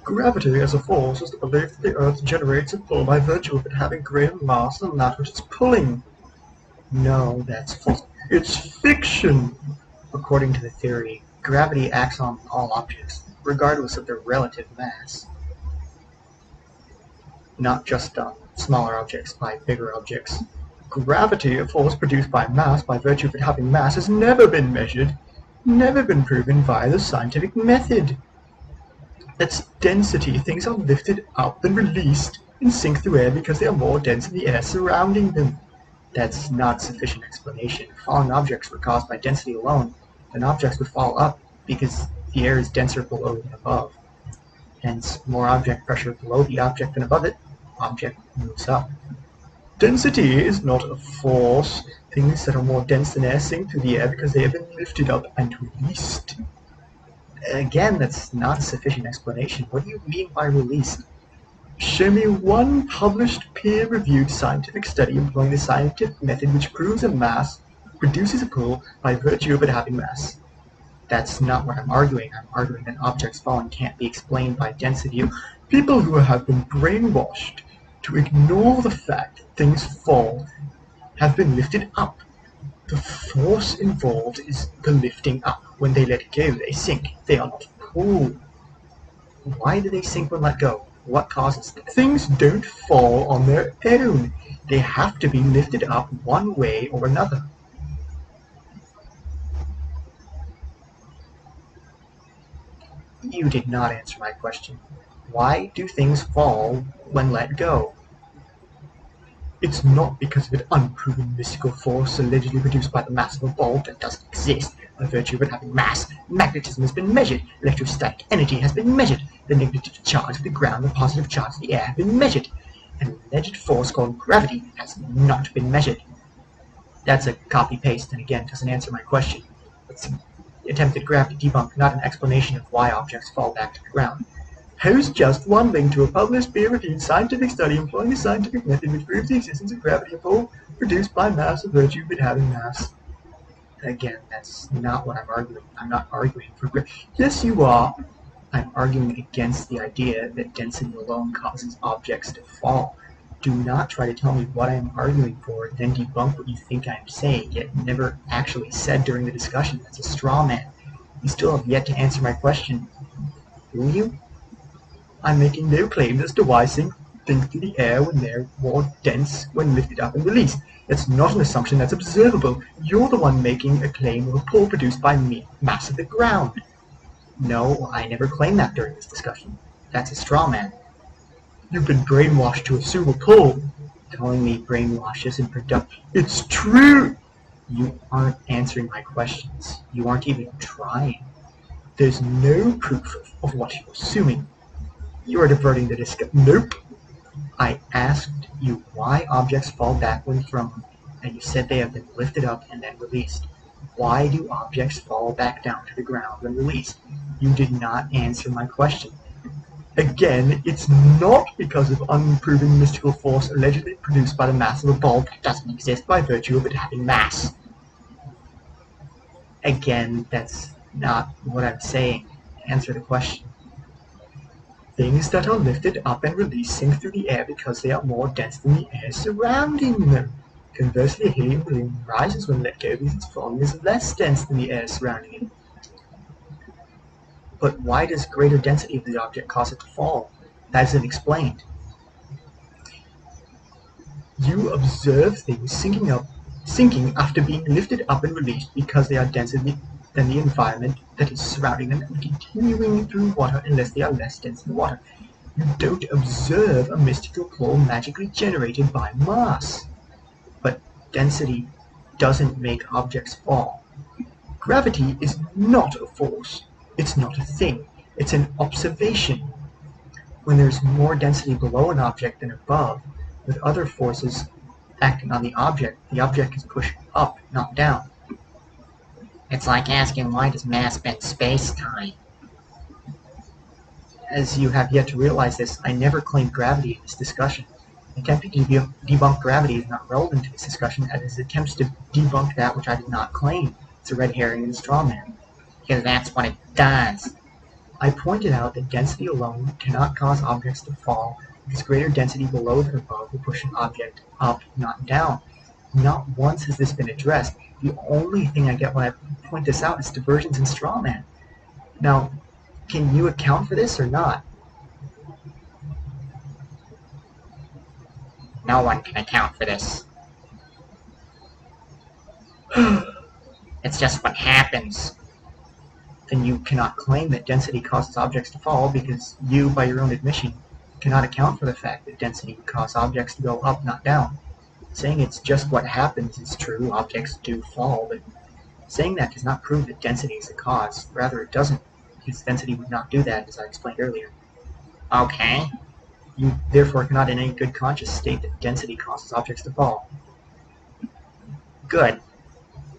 Gravity as a force is the belief that the Earth generates a pull by virtue of it having greater mass than that which it's pulling. No, that's false. It's fiction! According to the theory, gravity acts on all objects, regardless of their relative mass. Not just on smaller objects by bigger objects. Gravity, a force produced by mass by virtue of it having mass, has never been measured, never been proven via the scientific method. That's density. Things are lifted up and released and sink through air because they are more dense than the air surrounding them. That's not sufficient explanation. If falling objects were caused by density alone, then objects would fall up because the air is denser below than above. Hence, more object pressure below the object than above it, object moves up. Density is not a force. Things that are more dense than air sink through the air because they have been lifted up and released. Again, that's not a sufficient explanation. What do you mean by released? Show me one published peer-reviewed scientific study employing the scientific method which proves a mass produces a pull by virtue of it having mass. That's not what I'm arguing. I'm arguing that objects falling can't be explained by density. People who have been brainwashed to ignore the fact that things fall have been lifted up. The force involved is the lifting up. When they let go, they sink. They are not pulled. Why do they sink when let go? What causes them? Things don't fall on their own. They have to be lifted up one way or another. You did not answer my question. Why do things fall when let go? It's not because of an unproven mystical force allegedly produced by the mass of a bulb that doesn't exist. By virtue of it having mass, magnetism has been measured, electrostatic energy has been measured, the negative charge of the ground, the positive charge of the air have been measured. An alleged force called gravity has not been measured. That's a copy-paste and again doesn't answer my question. It's an attempted gravity debunk, not an explanation of why objects fall back to the ground. Here's just one link to a published peer-reviewed scientific study employing the scientific method which proves the existence of gravity, a pull produced by mass of virtue of it having mass. Again, that's not what I'm arguing. I'm not arguing for gravity. Yes, you are. I'm arguing against the idea that density alone causes objects to fall. Do not try to tell me what I am arguing for, then debunk what you think I am saying, yet never actually said during the discussion. That's a straw man. You still have yet to answer my question. Will you? I'm making no claims as to why things through the air when they're more dense when lifted up and released. That's not an assumption that's observable. You're the one making a claim of a pull produced by mass of the ground. No, I never claimed that during this discussion. That's a straw man. You've been brainwashed to assume a pull. Calling me brainwashed isn't productive. It's true! You aren't answering my questions. You aren't even trying. There's no proof of what you're assuming. You are diverting the discussion. Nope. I asked you why objects fall back when thrown, and you said they have been lifted up and then released. Why do objects fall back down to the ground when released? You did not answer my question. Again, it's not because of unproven mystical force allegedly produced by the mass of a bulb that doesn't exist by virtue of it having mass. Again, that's not what I'm saying. Answer the question. Things that are lifted up and released sink through the air because they are more dense than the air surrounding them. Conversely, a helium balloon rises when let go because its volume is less dense than the air surrounding it. But why does greater density of the object cause it to fall? That isn't explained. You observe things sinking after being lifted up and released because they are denser than the environment that is surrounding them and continuing through water unless they are less dense than water. You don't observe a mystical pull magically generated by mass. But density doesn't make objects fall. Gravity is not a force. It's not a thing. It's an observation. When there's more density below an object than above, with other forces acting on the object is pushed up, not down. It's like asking why does mass bend space-time? As you have yet to realize this, I never claimed gravity in this discussion. Attempting to debunk gravity is not relevant to this discussion, as it attempts to debunk that which I did not claim. It's a red herring and a straw man. Because that's what it does. I pointed out that density alone cannot cause objects to fall because greater density below than above will push an object up, not down. Not once has this been addressed. The only thing I get when I point this out is diversions and straw man. Now, can you account for this or not? No one can account for this. It's just what happens. Then you cannot claim that density causes objects to fall because you, by your own admission, cannot account for the fact that density would cause objects to go up, not down. Saying it's just what happens is true, objects do fall, but saying that does not prove that density is the cause. Rather, it doesn't, because density would not do that, as I explained earlier. Okay. You therefore cannot in any good conscience state that density causes objects to fall. Good.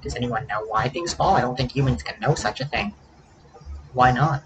Does anyone know why things fall? I don't think humans can know such a thing. Why not?